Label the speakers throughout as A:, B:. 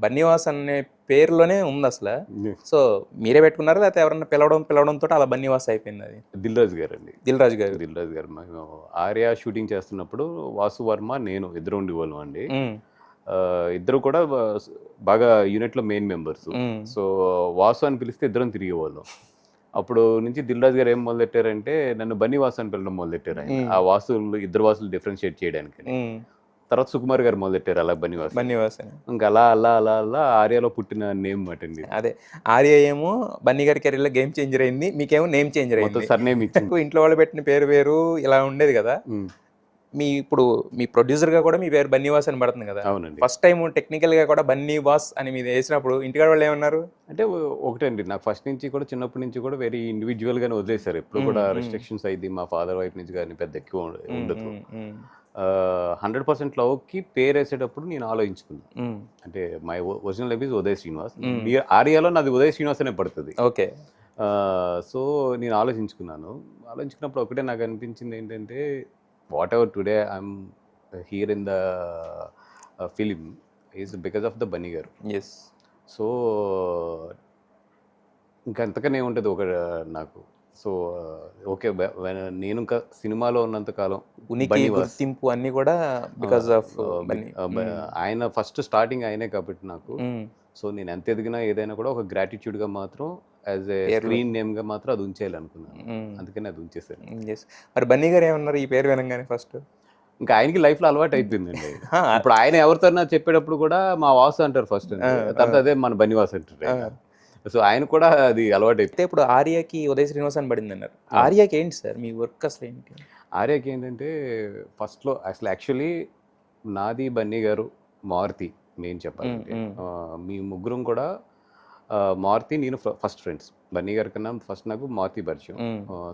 A: బన్నీవాస్ అనే పేరులోనే ఉంది అసలు. సో మీరే పెట్టుకున్నారా లేకపోతే ఎవరన్నా పిలవడంతో అలా బన్నీవాస్ అయిపోయింది అది?
B: దిల్ రాజు గారు అండి.
A: దిల్ రాజు గారు.
B: దిల్ రాజు గారు మేము ఆర్య షూటింగ్ చేస్తున్నప్పుడు వాసు వర్మ నేను ఇద్దరు ఉండేవాళ్ళం అండి. ఇద్దరు కూడా బాగా యూనిట్లో మెయిన్ మెంబర్స్. సో వాసు అని పిలిస్తే ఇద్దరం తిరిగేవాళ్ళం. అప్పుడు నుంచి దిల్ రాజు గారు ఏం మొదలెట్టారంటే నన్ను బన్నీ వాసు అని పిలవడం మొదలెట్టారు. ఆయన ఆ వాసులు ఇద్దరు వాసులు డిఫరెన్షియేట్ చేయడానికి. తర్వాత సుకుమార్ గారు మొదలెట్టారు అలా బన్నీవాస్. ఇంకా అలా అలా అలా అలా ఆర్యాలో పుట్టిన నేమ్ అటండి.
A: అదే ఆర్య ఏమో బన్నీ గారి కెరీర్లో గేమ్ చేంజర్ అయింది, మీకేమో నేమ్ చేంజర్ అయింది.
B: సర్ నేమ్ ఇచ్చింది.
A: ఇంట్లో వాళ్ళు పెట్టిన పేరు వేరు ఇలా ఉండేది కదా. ఇప్పుడు మీ ప్రొడ్యూసర్గా కూడా మీ పేరు బన్నీవాస్ అని పడుతుంది కదా.
B: అవునండి.
A: ఫస్ట్ టైం టెక్నికల్గా కూడా బన్నీవాస్ అని మీద వేసినప్పుడు ఇంటికాడ వాళ్ళు ఏమన్నారు?
B: అంటే ఒకటండి, నాకు ఫస్ట్ నుంచి కూడా చిన్నప్పటి నుంచి కూడా వెరీ ఇండివిజువల్గానే వదిలేశారు. ఎప్పుడు కూడా రిస్ట్రిక్షన్స్ అయింది మా ఫాదర్ వైపు నుంచి కానీ పెద్ద ఎక్కువ ఉండదు. 100% లవ్కి పేరు వేసేటప్పుడు నేను ఆలోచించుకున్నాను. అంటే my original name is Uday Srinivas. ఆర్యాలో నాది ఉదయ్ శ్రీనివాస్ అనే పడుతుంది.
A: ఓకే.
B: సో నేను ఆలోచించుకున్నప్పుడు ఒకటే నాకు అనిపించింది ఏంటంటే what ever today I'm here in the film is because of the Bunny గారు. సో ఇంకా అంతకనే ఉంటుంది ఒక నాకు. సో ఓకే, నేను ఇంకా సినిమాలో ఉన్నంత కాలం
A: గుర్తింపు అన్ని కూడా బికాస్ ఆఫ్
B: ఆయన ఫస్ట్ స్టార్టింగ్ ఆయనే కాబట్టి నాకు. సో నేను ఎంత ఎదిగినా ఏదైనా కూడా ఒక గ్రాటిట్యూడ్గా మాత్రం యాజ్ ఏ స్క్రీన్ నేమ్గా మాత్రం అది ఉంచేయాలి అనుకున్నాను. అందుకని అది ఉంచేసాను.
A: మరి బన్నీ గారు ఏమన్నారు ఈ పేరు వినగానే? ఫస్ట్
B: ఇంకా ఆయనకి లైఫ్లో అలవాటు అయిపోయిందండి. ఇప్పుడు ఆయన ఎవరితో చెప్పేటప్పుడు కూడా మా వాసు అంటారు ఫస్ట్, తర్వాత అదే మన బన్నీవాస్ అంటారు. సో ఆయన కూడా అది అలవాటు అయిపోయింది.
A: ఇప్పుడు ఆర్యకి ఉదయ్ శ్రీనివాస్ అని పడింది అన్నారు. ఆర్యకి ఏంటి సార్ మీ వర్క్ అసలు ఏంటి?
B: ఆర్యకి ఏంటంటే ఫస్ట్లో అసలు యాక్చువల్లీ నాది బన్నీ గారు మారుతి మెయిన్ చెప్పాలంటే మీ ముగ్గురం కూడా మారుతి నేను ఫస్ట్ ఫ్రెండ్స్. బన్నీ గారి కన్నా ఫస్ట్ నాకు మారుతి పరిచయం.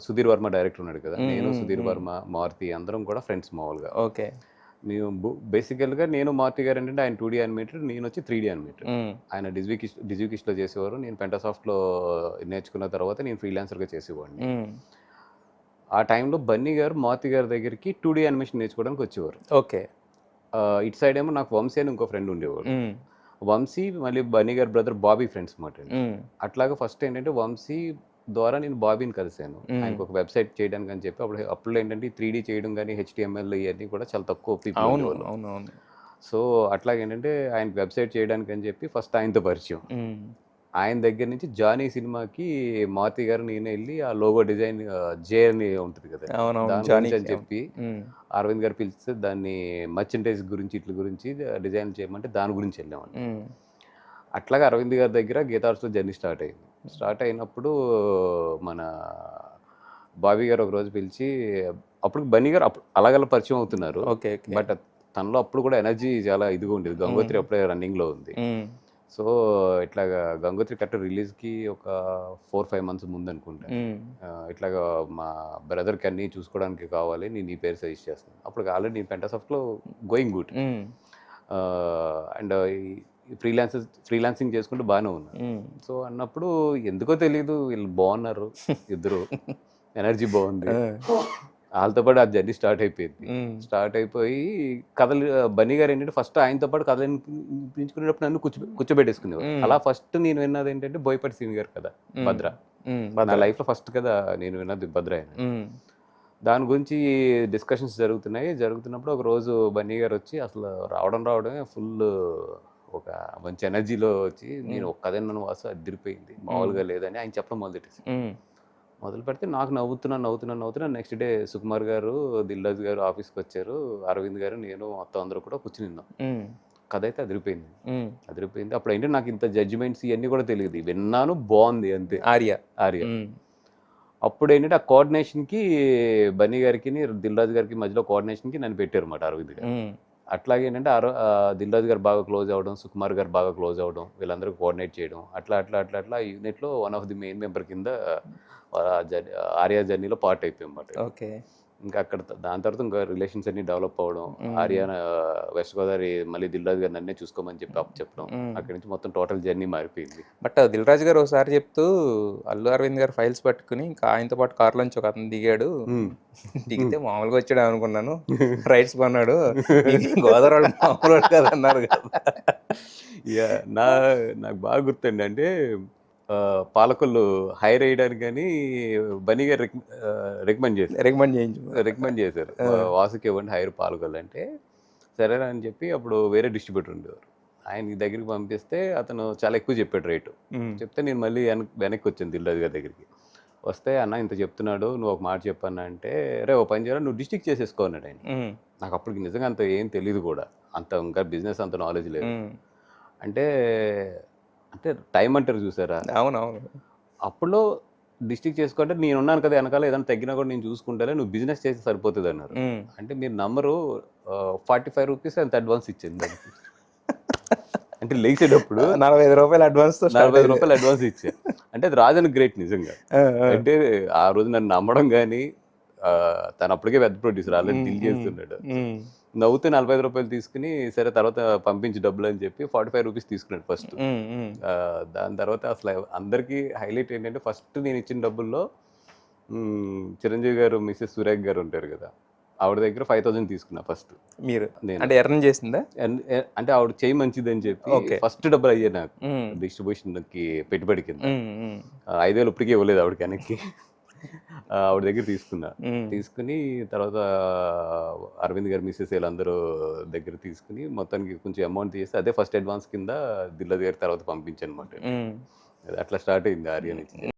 B: సుధీర్ వర్మ డైరెక్టర్ ఉన్నాడు కదా, నేను సుధీర్ వర్మ మారుతి అందరం కూడా ఫ్రెండ్స్ మామూలుగా.
A: ఓకే.
B: మేము బేసికల్గా నేను మారుతి గారు ఏంటంటే ఆయన 2D యానిమేటర్, నేను వచ్చి 3D యానిమేటర్. ఆయన డిజ్వికిస్ట్లో చేసేవారు, నేను పెంటాసాఫ్ట్లో నేర్చుకున్న తర్వాత నేను ఫ్రీలాన్సర్గా చేసేవాడిని. ఆ టైంలో బన్నీ గారు మారుతి గారి దగ్గరికి 2D యానిమేషన్ నేర్చుకోవడానికి వచ్చేవారు.
A: ఓకే.
B: ఇటు సైడ్ ఏమో నాకు వంశీ అని ఇంకో ఫ్రెండ్ ఉండేవాడు. వంశీ మళ్ళీ బన్నీ గారి బ్రదర్ బాబీ ఫ్రెండ్స్ మాట. అట్లాగా ఫస్ట్ ఏంటంటే వంశీ ద్వారా నేను బాబీని కలిసాను. ఆయనకు ఒక వెబ్సైట్ చేయడానికి అని చెప్పి అప్పుడు ఏంటంటే 3D చేయడం కానీ HTML ఇవన్నీ కూడా చాలా తక్కువ పీపుల్ ఉండేవాళ్ళు. సో అట్లాగేంటంటే ఆయనకు వెబ్సైట్ చేయడానికి అని చెప్పి ఫస్ట్ ఆయనతో పరిచయం. ఆయన దగ్గర నుంచి జానీ సినిమాకి మారుతి గారు నేను వెళ్ళి ఆ లోగో డిజైన్ జే అని ఉంటుంది కదా దాని అని చెప్పి అరవింద్ గారు పిలిస్తే దాన్ని మర్చెంటైజ్ గురించి ఇట్ల గురించి డిజైన్ చేయమంటే దాని గురించి వెళ్ళామండి. అట్లాగా అరవింద్ గారి దగ్గర గీతార్స్లో జర్నీ స్టార్ట్ అయినప్పుడు మన బాబీ గారు ఒక రోజు పిలిచి, అప్పుడు బన్నీ గారు అలాగలా పరిచయం అవుతున్నారు. బట్ తనలో అప్పుడు కూడా ఎనర్జీ చాలా ఇదిగా ఉండేది. గంగోత్రి అప్పుడే రన్నింగ్లో ఉంది. సో ఇట్లాగా గంగోత్రి కరెక్ట్ రిలీజ్కి ఒక 4-5 months ముందు అనుకుంటా. ఇట్లాగా మా బ్రదర్కి అన్నీ చూసుకోవడానికి కావాలి, నేను ఈ పేరు సజెస్ట్ చేస్తాను. అప్పుడు ఆల్రెడీ నేను పెంటాసాఫ్ట్లో గోయింగ్ గుడ్ అండ్ ఫ్రీలాన్సింగ్ చేసుకుంటూ బాగానే ఉన్నాను. సో అన్నప్పుడు ఎందుకో తెలీదు వీళ్ళు బాగున్నారు, ఇద్దరు ఎనర్జీ బాగుంది. వాళ్ళతో పాటు ఆ జర్నీ స్టార్ట్ అయిపోయి కథలు బన్నీ గారు ఏంటంటే ఫస్ట్ ఆయనతో పాటు కథలు వినిపించుకునేటప్పుడు నన్ను కూర్చోబెట్టేసుకునేవారు. అలా ఫస్ట్ నేను విన్నది ఏంటంటే బోయపాటి శ్రీని గారు కదా భద్ర. నా లైఫ్లో ఫస్ట్ కదా నేను విన్నది భద్ర ఆయన. దాని గురించి డిస్కషన్స్ జరుగుతున్నప్పుడు ఒక రోజు బన్నీ గారు వచ్చి అసలు రావడమే ఫుల్ ఒక మంచి ఎనర్జీలో వచ్చి నేను ఒక కథ నన్ను వాసు అదిరిపోయింది మామూలుగా లేదని ఆయన చెప్పడం మొదలు పెడితే నాకు నవ్వుతున్నా. నెక్స్ట్ డే సుకుమార్ గారు, దిల్ రాజు గారు ఆఫీస్కి వచ్చారు, అరవింద్ గారు, నేను మొత్తం అందరూ కూడా కూర్చుని విన్నాం. కథ అయితే అదిరిపోయింది. అప్పుడు ఏంటంటే నాకు ఇంత జడ్జిమెంట్స్ ఇవన్నీ కూడా తెలియదు, విన్నాను బాగుంది అంతే. ఆర్య అప్పుడు ఏంటంటే ఆ కోఆర్డినేషన్కి బన్నీ గారికి దిల్ రాజు గారికి మధ్యలో కోఆర్డినేషన్కి నన్ను పెట్టారు అన్నమాట అరవింద్ గారు. అట్లాగే ఏంటంటే దిల్ రాజు గారు బాగా క్లోజ్ అవ్వడం, సుకుమార్ గారు బాగా క్లోజ్ అవ్వడం, వీళ్ళందరూ కోఆర్డినేట్ చేయడం, అట్లా ఆ యూనిట్లో one of the main member కింద ఆర్య జర్నీలో పార్ట్ అయిపోయాం అన్నమాట.
A: ఓకే.
B: ఇంకా అక్కడ దాని తర్వాత ఇంకా రిలేషన్స్ అన్ని డెవలప్ అవ్వడం, ఆర్యానా వెస్ట్ గోదావరి మళ్ళీ దిల్ రాజు గారు నన్నే చూసుకోమని చెప్పి చెప్పడం, అక్కడి నుంచి మొత్తం టోటల్ జర్నీ మారిపోయింది.
A: బట్ దిల్ రాజు గారు ఒకసారి చెప్తూ అల్లు అరవింద్ గారు ఫైల్స్ పట్టుకుని ఇంకా ఆయనతో పాటు కార్లోంచి ఒక అతను దిగాడు, దిగితే మామూలుగా వచ్చాడు అనుకున్నాను, రైట్స్ కొన్నాడు, గోదావరి వాళ్ళు మామూలు వాడు కదా అన్నారు కదా.
B: నాకు బాగా గుర్తండి. అంటే పాలకొల్లు హైర్ వేయడానికి కానీ బన్నీ గారు రికమెండ్ చేశారు వాసుకి ఇవ్వండి హైర్ పాలకొల్లు అంటే, సరేనా అని చెప్పి అప్పుడు వేరే డిస్ట్రిబ్యూటర్ ఉండేవారు, ఆయన దగ్గరికి పంపిస్తే అతను చాలా ఎక్కువ చెప్పాడు రేటు. చెప్తే నేను మళ్ళీ వెనక్కి వచ్చాను దిల్ రాజు గారి దగ్గరికి. వస్తే అన్న ఇంత చెప్తున్నాడు, నువ్వు ఒక మాట చెప్పన్నా అంటే, రే ఓ పని చేయాలి, నువ్వు డిస్ట్రిక్ట్ చేసేసుకో అన్నాడు ఆయన. నాకు అప్పటికి నిజంగా అంత ఏం తెలియదు కూడా, అంత ఇంకా బిజినెస్ అంత నాలెడ్జ్ లేదు. అంటే టైం అంటారు చూసారా,
A: అవునవును,
B: అప్పుడులో డిస్ట్రిక్ట్ చేసుకుంటే నేను ఉన్నాను కదా వెనకాల, ఏదైనా తగ్గినా కూడా నేను చూసుకుంటానే, నువ్వు బిజినెస్ చేస్తే సరిపోతుంది అన్నారు. అంటే మీరు నంబరు 45 రూపీస్ అంత అడ్వాన్స్ ఇచ్చింది దానికి. అంటే లేచేటప్పుడు
A: 45 రూపాయలు అడ్వాన్స్,
B: 45 రూపాయలు అడ్వాన్స్ ఇచ్చా. అంటే అది రాజన్ గ్రేట్ నిజంగా. అంటే ఆ రోజు నన్ను నమ్మడం కానీ, తను అప్పటికే పెద్ద ప్రొడ్యూసర్ ఆల్రెడీ డీల్ చేస్తున్నాడు, నవ్వుతూ 45 రూపాయలు తీసుకుని సరే తర్వాత పంపించి డబ్బులు అని చెప్పి 45 రూపీస్ తీసుకున్నాడు ఫస్ట్. దాని తర్వాత అసలు అందరికీ హైలైట్ ఏంటంటే, ఫస్ట్ నేను ఇచ్చిన డబ్బుల్లో చిరంజీవి గారు మిస్సెస్ సురేఖ్ గారు ఉంటారు కదా, ఆవిడ దగ్గర 5000 తీసుకున్నా ఫస్ట్.
A: మీరు అంటే ఎర్న్ చేసిందా?
B: అంటే ఆవిడ చేయి మంచిది అని చెప్పి ఫస్ట్ డబ్బులు అయ్యాయి నాకు డిస్ట్రిబ్యూషన్కి పెట్టుబడి కింద. 5000 ఇప్పటికే ఇవ్వలేదు ఆవిడకి వెనక్కి. ఆవిడ దగ్గర తీసుకుని తర్వాత అరవింద్ గారు మిస్సెస్ వీళ్ళందరూ దగ్గర తీసుకుని మొత్తానికి కొంచెం అమౌంట్ తీసి అదే ఫస్ట్ అడ్వాన్స్ కింద దిల్ రాజు గారి తర్వాత పంపించాను అనమాట. అట్లా స్టార్ట్ అయింది ఆర్యా నుంచి.